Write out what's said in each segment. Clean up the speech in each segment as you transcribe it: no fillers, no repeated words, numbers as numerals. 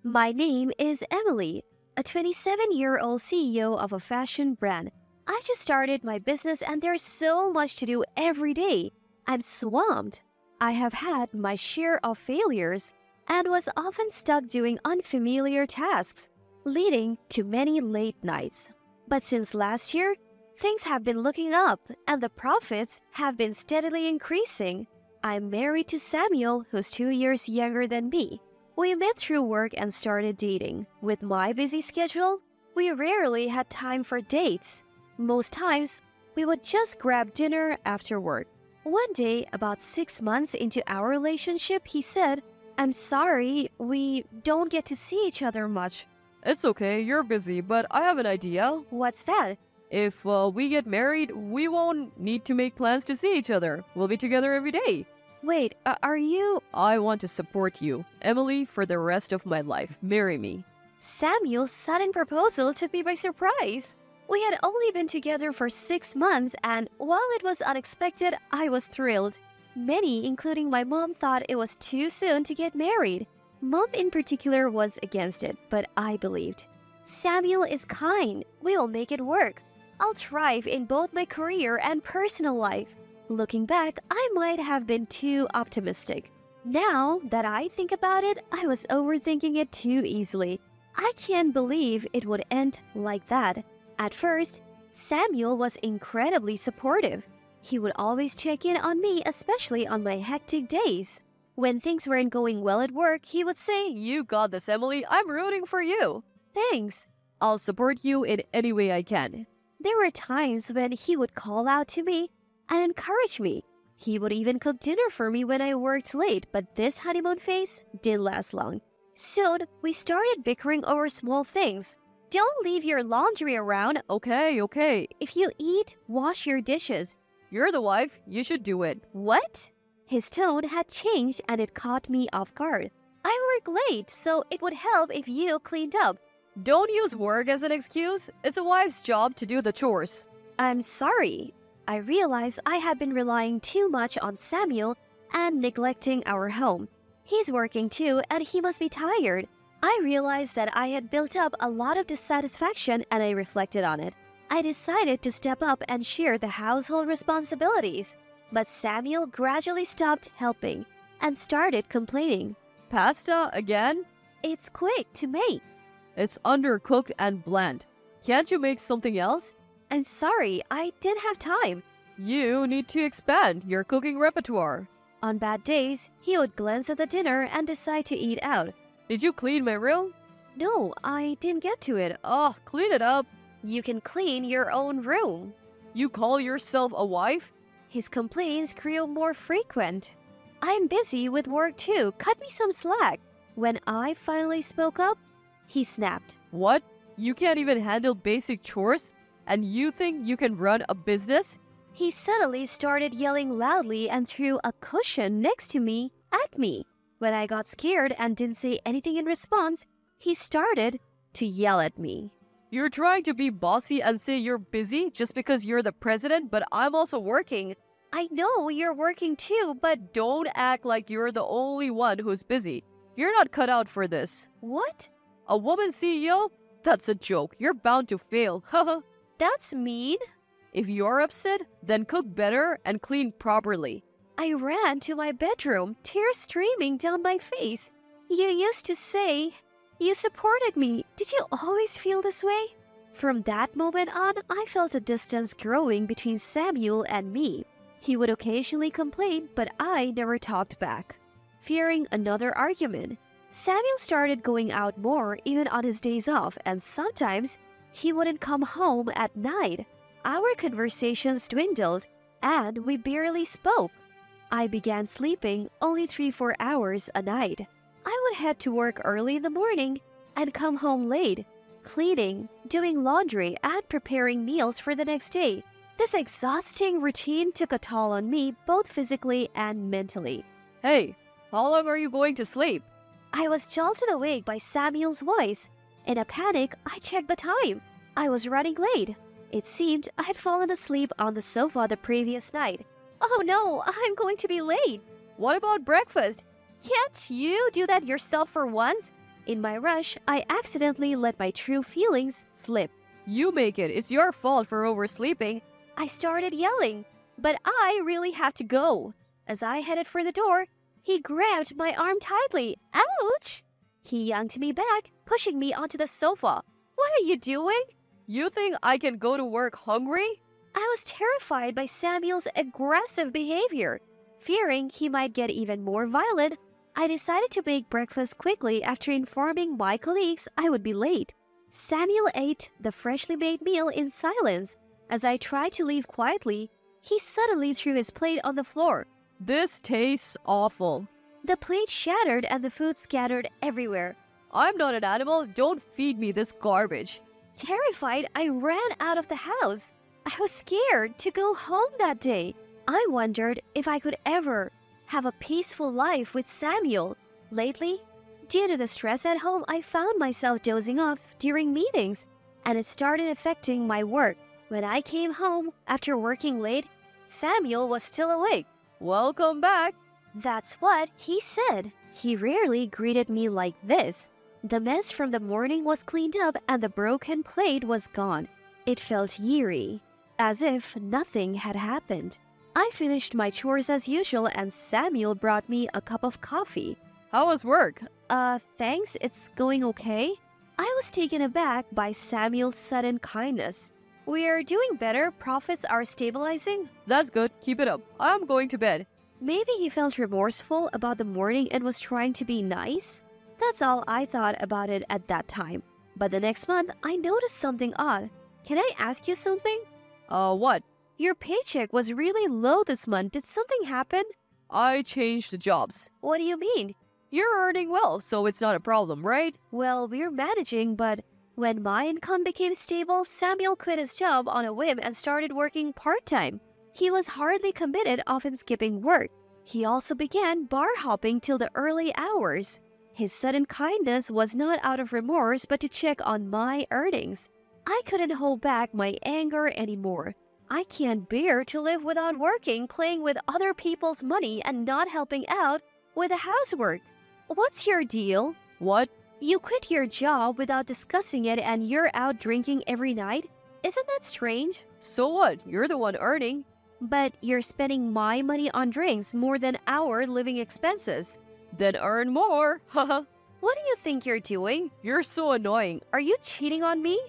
My name is Emily, a 27-year-old CEO of a fashion brand. I just started my business and there's so much to do every day. I'm swamped. I have had my share of failures and was often stuck doing unfamiliar tasks, leading to many late nights. But since last year, things have been looking up and the profits have been steadily increasing. I'm married to Samuel, who's 2 years younger than me. We met through work and started dating. With my busy schedule, we rarely had time for dates. Most times, we would just grab dinner after work. One day, about 6 months into our relationship, he said, "I'm sorry, we don't get to see each other much." It's okay, you're busy, but I have an idea. What's that? If we get married, we won't need to make plans to see each other. We'll be together every day. Wait, are you... I want to support you, Emily, for the rest of my life. Marry me. Samuel's sudden proposal took me by surprise. We had only been together for 6 months, and while it was unexpected, I was thrilled. Many, including my mom, thought it was too soon to get married. Mom in particular was against it, but I believed. Samuel is kind. We will make it work. I'll thrive in both my career and personal life. Looking back, I might have been too optimistic. Now that I think about it, I was overthinking it too easily. I can't believe it would end like that. At first, Samuel was incredibly supportive. He would always check in on me, especially on my hectic days. When things weren't going well at work, he would say, You got this, Emily. I'm rooting for you. "Thanks." I'll support you in any way I can. There were times when he would call out to me and encourage me. He would even cook dinner for me when I worked late, but this honeymoon phase didn't last long. Soon, we started bickering over small things. "Don't leave your laundry around. Okay. If you eat, wash your dishes." You're the wife. You should do it. "What?" His tone had changed and it caught me off guard. "I work late, so it would help if you cleaned up." Don't use work as an excuse. It's a wife's job to do the chores. "I'm sorry." I realized I had been relying too much on Samuel and neglecting our home. He's working too, and he must be tired. I realized that I had built up a lot of dissatisfaction and I reflected on it. I decided to step up and share the household responsibilities. But Samuel gradually stopped helping and started complaining. Pasta again? "It's quick to make." It's undercooked and bland. Can't you make something else? "I'm sorry, I didn't have time." You need to expand your cooking repertoire. On bad days, he would glance at the dinner and decide to eat out. Did you clean my room? "No, I didn't get to it." Oh, clean it up. "You can clean your own room." You call yourself a wife? His complaints grew more frequent. "I'm busy with work too. Cut me some slack." When I finally spoke up, he snapped. What? You can't even handle basic chores? And you think you can run a business? He suddenly started yelling loudly and threw a cushion next to me at me. When I got scared and didn't say anything in response, he started to yell at me. You're trying to be bossy and say you're busy just because you're the president, but I'm also working. "I know you're working too, but..." Don't act like you're the only one who's busy. You're not cut out for this. "What?" A woman CEO? That's a joke. You're bound to fail. Haha. "That's mean." If you're upset, then cook better and clean properly. I ran to my bedroom, tears streaming down my face. "You used to say you supported me. Did you always feel this way?" From that moment on, I felt a distance growing between Samuel and me. He would occasionally complain, but I never talked back. Fearing another argument, Samuel started going out more even on his days off, and sometimes he wouldn't come home at night. Our conversations dwindled, and we barely spoke. I began sleeping only 3-4 hours a night. I would head to work early in the morning and come home late, cleaning, doing laundry, and preparing meals for the next day. This exhausting routine took a toll on me, both physically and mentally. Hey, how long are you going to sleep? I was jolted awake by Samuel's voice. In a panic, I checked the time. I was running late. It seemed I had fallen asleep on the sofa the previous night. "Oh no, I'm going to be late." What about breakfast? "Can't you do that yourself for once?" In my rush, I accidentally let my true feelings slip. You make it. It's your fault for oversleeping. I started yelling, but I really have to go. As I headed for the door, he grabbed my arm tightly. Ouch! He yanked me back, pushing me onto the sofa. What are you doing? You think I can go to work hungry? I was terrified by Samuel's aggressive behavior. Fearing he might get even more violent, I decided to make breakfast quickly after informing my colleagues I would be late. Samuel ate the freshly made meal in silence. As I tried to leave quietly, he suddenly threw his plate on the floor. This tastes awful. The plate shattered and the food scattered everywhere. I'm not an animal. Don't feed me this garbage. Terrified, I ran out of the house. I was scared to go home that day. I wondered if I could ever have a peaceful life with Samuel. Lately, due to the stress at home, I found myself dozing off during meetings, and it started affecting my work. When I came home after working late, Samuel was still awake. Welcome back. That's what he said. He rarely greeted me like this. The mess from the morning was cleaned up and the broken plate was gone. It felt eerie, as if nothing had happened. I finished my chores as usual and Samuel brought me a cup of coffee. How was work? Thanks, it's going okay. I was taken aback by Samuel's sudden kindness. We're doing better, profits are stabilizing. That's good. Keep it up. I'm going to bed. Maybe he felt remorseful about the morning and was trying to be nice. That's all I thought about it at that time. But the next month, I noticed something odd. Can I ask you something? What? Your paycheck was really low this month. Did something happen? I changed jobs. What do you mean? You're earning well, so it's not a problem, right? Well, we're managing, but when my income became stable, Samuel quit his job on a whim and started working part-time. He was hardly committed, often skipping work. He also began bar hopping till the early hours. His sudden kindness was not out of remorse but to check on my earnings. I couldn't hold back my anger anymore. I can't bear to live without working, playing with other people's money and not helping out with the housework. What's your deal? What? You quit your job without discussing it and you're out drinking every night? Isn't that strange? So what? You're the one earning. But you're spending my money on drinks more than our living expenses. Then earn more. Haha. What do you think you're doing? You're so annoying. Are you cheating on me?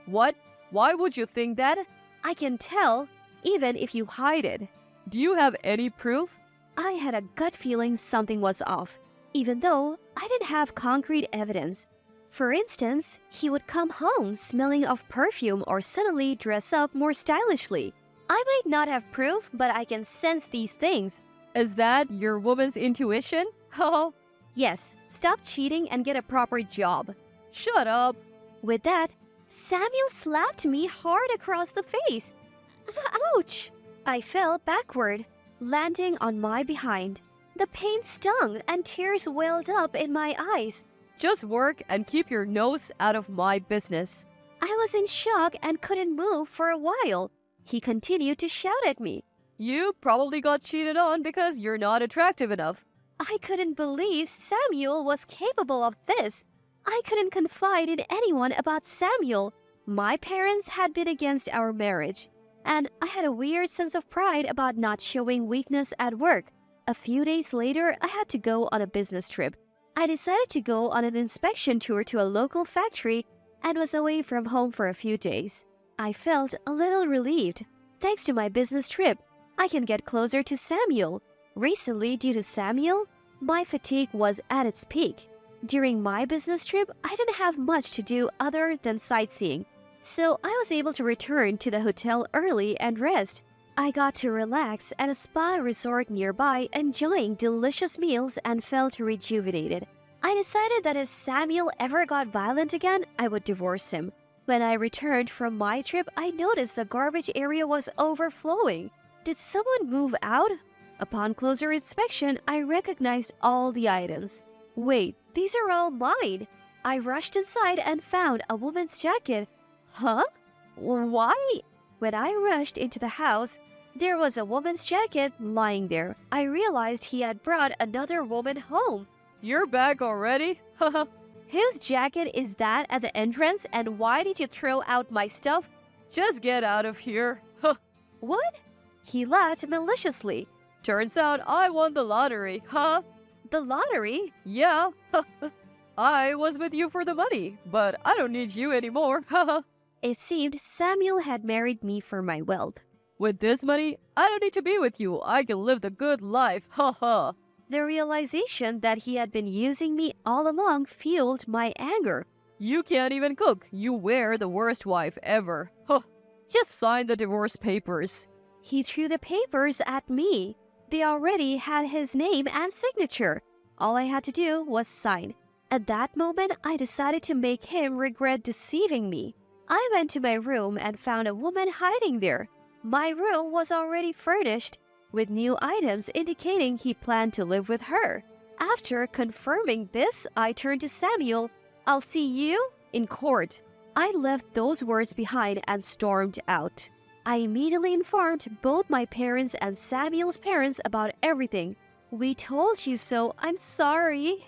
What? Why would you think that? I can tell, even if you hide it. Do you have any proof? I had a gut feeling something was off, even though I didn't have concrete evidence. For instance, he would come home smelling of perfume or suddenly dress up more stylishly. I might not have proof, but I can sense these things. Is that your woman's intuition? Oh, Yes, stop cheating and get a proper job. shut up. With that, Samuel slapped me hard across the face. Ouch! I fell backward, landing on my behind. The pain stung and tears welled up in my eyes. Just work and keep your nose out of my business. I was in shock and couldn't move for a while. He continued to shout at me. You probably got cheated on because you're not attractive enough. I couldn't believe Samuel was capable of this. I couldn't confide in anyone about Samuel. My parents had been against our marriage, and I had a weird sense of pride about not showing weakness at work. A few days later, I had to go on a business trip. I decided to go on an inspection tour to a local factory and was away from home for a few days. I felt a little relieved. Thanks to my business trip, I can get closer to Samuel. Recently, due to Samuel, my fatigue was at its peak. During my business trip, I didn't have much to do other than sightseeing, so I was able to return to the hotel early and rest. I got to relax at a spa resort nearby, enjoying delicious meals and felt rejuvenated. I decided that if Samuel ever got violent again, I would divorce him. When I returned from my trip, I noticed the garbage area was overflowing. Did someone move out? Upon closer inspection, I recognized all the items. Wait, these are all mine. I rushed inside and found a woman's jacket. Huh? Why? When I rushed into the house, there was a woman's jacket lying there. I realized he had brought another woman home. You're back already? Haha. Whose jacket is that at the entrance, and why did you throw out my stuff? Just get out of here. Huh. What? He laughed maliciously. Turns out I won the lottery, huh? The lottery? Yeah. I was with you for the money, but I don't need you anymore. It seemed Samuel had married me for my wealth. With this money, I don't need to be with you. I can live the good life. Ha. The realization that he had been using me all along fueled my anger. You can't even cook. You were the worst wife ever. Huh. Just sign the divorce papers. He threw the papers at me. They already had his name and signature. All I had to do was sign. At that moment, I decided to make him regret deceiving me. I went to my room and found a woman hiding there. My room was already furnished, with new items indicating he planned to live with her. After confirming this, I turned to Samuel. "I'll see you in court." I left those words behind and stormed out. I immediately informed both my parents and Samuel's parents about everything. "We told you so. I'm sorry,"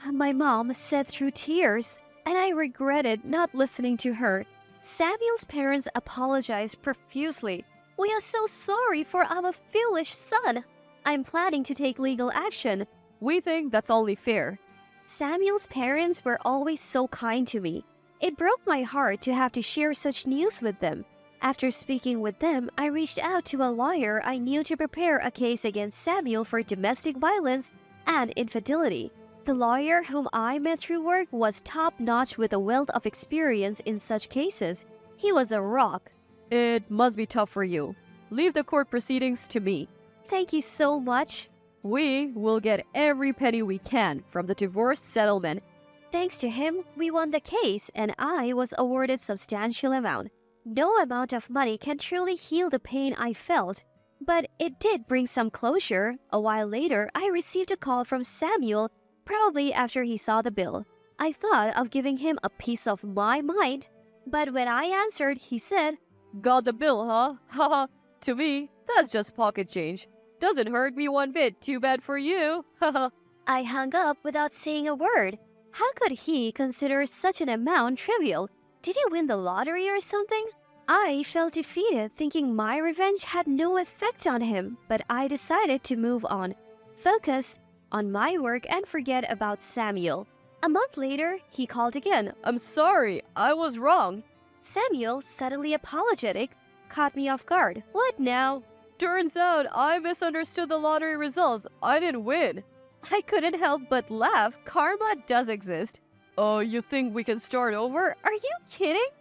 my mom said through tears, and I regretted not listening to her. Samuel's parents apologized profusely. "We are so sorry for our foolish son. I'm planning to take legal action." We think that's only fair. Samuel's parents were always so kind to me. It broke my heart to have to share such news with them. After speaking with them, I reached out to a lawyer I knew to prepare a case against Samuel for domestic violence and infidelity. The lawyer whom I met through work was top-notch with a wealth of experience in such cases. He was a rock. It must be tough for you. Leave the court proceedings to me. Thank you so much. We will get every penny we can from the divorce settlement. Thanks to him, we won the case and I was awarded substantial amount. No amount of money can truly heal the pain I felt, but it did bring some closure. A while later, I received a call from Samuel, probably after he saw the bill. I thought of giving him a piece of my mind, but when I answered, he said, "Got the bill, huh? Haha. To me, that's just pocket change. Doesn't hurt me one bit. Too bad for you." Haha. I hung up without saying a word. How could he consider such an amount trivial? Did he win the lottery or something? I felt defeated, thinking my revenge had no effect on him, but I decided to move on, focus on my work and forget about Samuel. A month later, he called again. I'm sorry, I was wrong. Samuel, suddenly apologetic, caught me off guard. What now? Turns out I misunderstood the lottery results. I didn't win. I couldn't help but laugh. Karma does exist. Oh, you think we can start over? Are you kidding?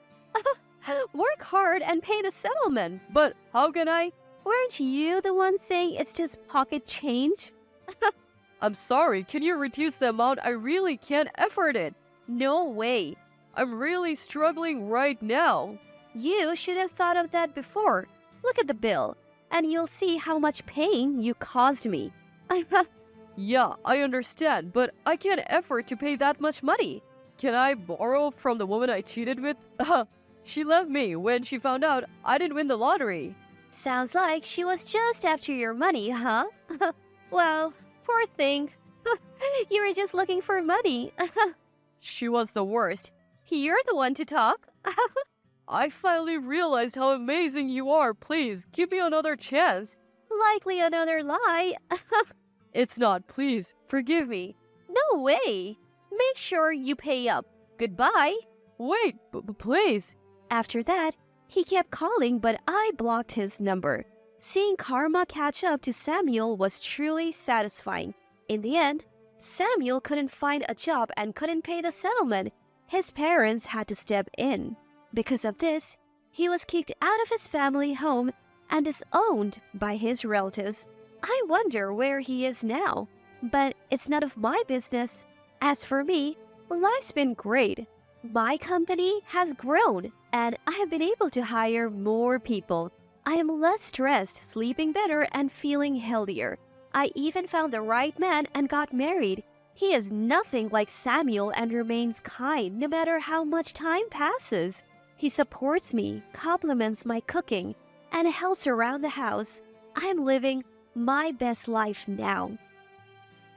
Work hard and pay the settlement. But how can I? Weren't you the one saying it's just pocket change? I'm sorry, can you reduce the amount? I really can't afford it. No way. I'm really struggling right now. You should have thought of that before. Look at the bill, and you'll see how much pain you caused me. Yeah, I understand, but I can't afford to pay that much money. Can I borrow from the woman I cheated with? She left me when she found out I didn't win the lottery. Sounds like she was just after your money, huh? Well, poor thing. You were just looking for money. She was the worst. You're the one to talk. I finally realized how amazing you are. Please, give me another chance. Likely another lie. It's not. Please, forgive me. No way. Make sure you pay up. Goodbye. Wait, please. After that, he kept calling, but I blocked his number. Seeing karma catch up to Samuel was truly satisfying. In the end, Samuel couldn't find a job and couldn't pay the settlement. His parents had to step in. Because of this, he was kicked out of his family home and disowned by his relatives. I wonder where he is now, but it's none of my business. As for me, life's been great. My company has grown, and I have been able to hire more people. I am less stressed, sleeping better, and feeling healthier. I even found the right man and got married. He is nothing like Samuel and remains kind no matter how much time passes. He supports me, compliments my cooking, and helps around the house. I am living my best life now.